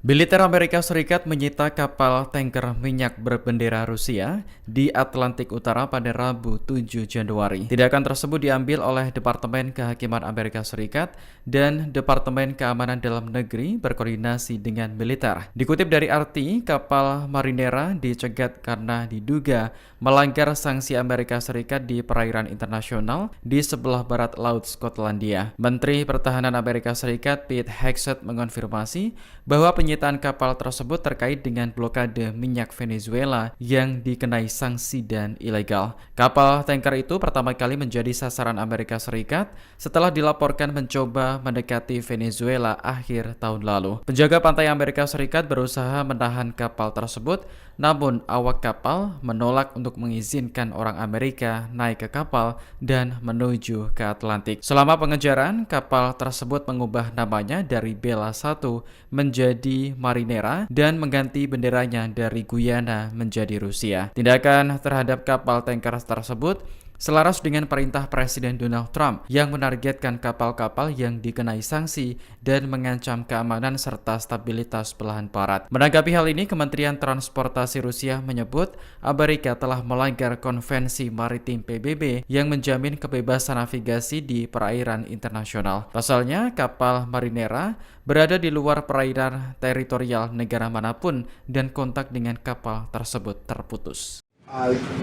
Militer Amerika Serikat menyita kapal tanker minyak berbendera Rusia di Atlantik Utara pada Rabu 7 Januari. Tindakan tersebut diambil oleh Departemen Kehakiman Amerika Serikat dan Departemen Keamanan Dalam Negeri berkoordinasi dengan militer. Dikutip dari RT, kapal Marinera dicegat karena diduga melanggar sanksi Amerika Serikat di perairan internasional di sebelah barat Laut Skotlandia. Menteri Pertahanan Amerika Serikat Pete Hegseth mengonfirmasi bahwa penyitaan kapal tersebut terkait dengan blokade minyak Venezuela yang dikenai sanksi dan ilegal. Kapal tanker itu pertama kali menjadi sasaran Amerika Serikat setelah dilaporkan mencoba mendekati Venezuela akhir tahun lalu. Penjaga pantai Amerika Serikat berusaha menahan kapal tersebut, namun awak kapal menolak untuk mengizinkan orang Amerika naik ke kapal dan menuju ke Atlantik. Selama pengejaran, kapal tersebut mengubah namanya dari Bella 1 menjadi Marinera dan mengganti benderanya dari Guyana menjadi Rusia. Tindakan terhadap kapal tanker tersebut selaras dengan perintah Presiden Donald Trump yang menargetkan kapal-kapal yang dikenai sanksi dan mengancam keamanan serta stabilitas belahan barat. Menanggapi hal ini, Kementerian Transportasi Rusia menyebut Amerika telah melanggar konvensi maritim PBB yang menjamin kebebasan navigasi di perairan internasional. Pasalnya, kapal Marinera berada di luar perairan teritorial negara manapun dan kontak dengan kapal tersebut terputus.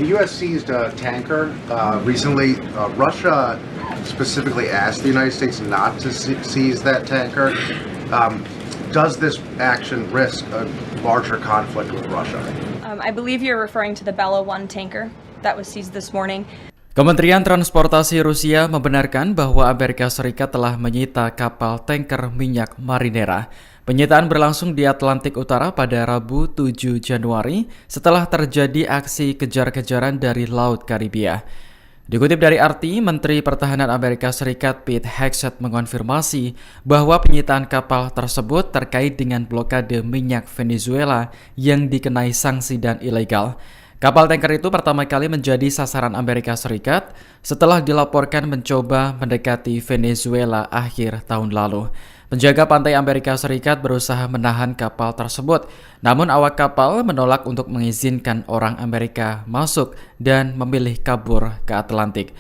The U.S. seized a tanker recently. Russia specifically asked the United States not to seize that tanker. Does this action risk a larger conflict with Russia? I believe you're referring to the Bella 1 tanker that was seized this morning. Kementerian Transportasi Rusia membenarkan bahwa Amerika Serikat telah menyita kapal tanker minyak Marinera. Penyitaan berlangsung di Atlantik Utara pada Rabu 7 Januari setelah terjadi aksi kejar-kejaran dari Laut Karibia. Dikutip dari RT, Menteri Pertahanan Amerika Serikat Pete Hegseth mengonfirmasi bahwa penyitaan kapal tersebut terkait dengan blokade minyak Venezuela yang dikenai sanksi dan ilegal. Kapal tanker itu pertama kali menjadi sasaran Amerika Serikat setelah dilaporkan mencoba mendekati Venezuela akhir tahun lalu. Penjaga pantai Amerika Serikat berusaha menahan kapal tersebut, namun awak kapal menolak untuk mengizinkan orang Amerika masuk dan memilih kabur ke Atlantik.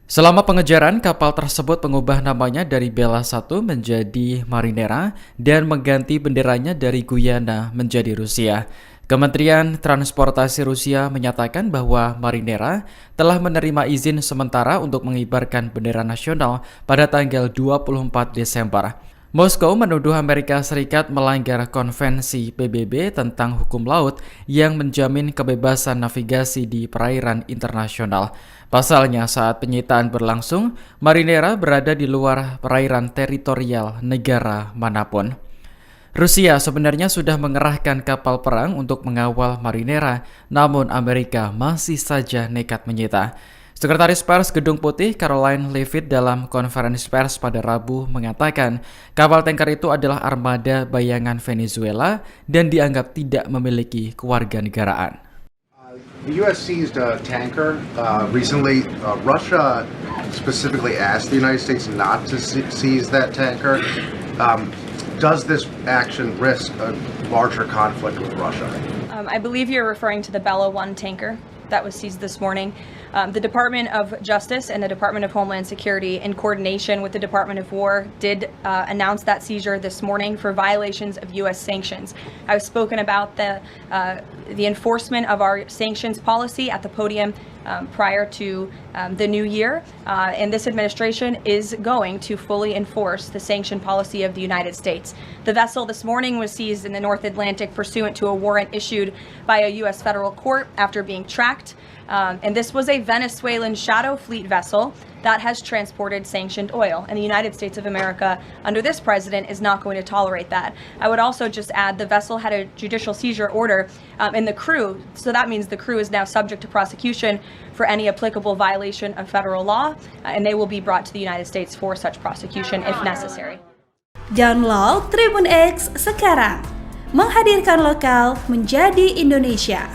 Selama pengejaran, kapal tersebut mengubah namanya dari Bella 1 menjadi Marinera dan mengganti benderanya dari Guyana menjadi Rusia. Kementerian Transportasi Rusia menyatakan bahwa Marinera telah menerima izin sementara untuk mengibarkan bendera nasional pada tanggal 24 Desember. Moskow menuduh Amerika Serikat melanggar konvensi PBB tentang hukum laut yang menjamin kebebasan navigasi di perairan internasional. Pasalnya, saat penyitaan berlangsung, Marinera berada di luar perairan teritorial negara manapun. Rusia sebenarnya sudah mengerahkan kapal perang untuk mengawal Marinera, namun Amerika masih saja nekat menyita. Sekretaris Pers Gedung Putih Caroline Leavitt dalam konferensi pers pada Rabu mengatakan kapal tanker itu adalah armada bayangan Venezuela dan dianggap tidak memiliki kewarganegaraan. The U.S. seized a tanker recently. Russia specifically asked the United States not to seize that tanker. Does this action risk a larger conflict with Russia? I believe you're referring to the Bella 1 tanker that was seized this morning. The Department of Justice and the Department of Homeland Security, in coordination with the Department of War, did announce that seizure this morning for violations of U.S. sanctions. I've spoken about the enforcement of our sanctions policy at the podium prior to the new year, and this administration is going to fully enforce the sanction policy of the United States. The vessel this morning was seized in the North Atlantic pursuant to a warrant issued by a U.S. federal court after being tracked. And this was a Venezuelan shadow fleet vessel that has transported sanctioned oil. And the United States of America, under this president, is not going to tolerate that. I would also just add the vessel had a judicial seizure order in the crew. So that means the crew is now subject to prosecution for any applicable violation of federal law. And they will be brought to the United States for such prosecution if necessary. Download Tribun X sekarang. Menghadirkan lokal menjadi Indonesia.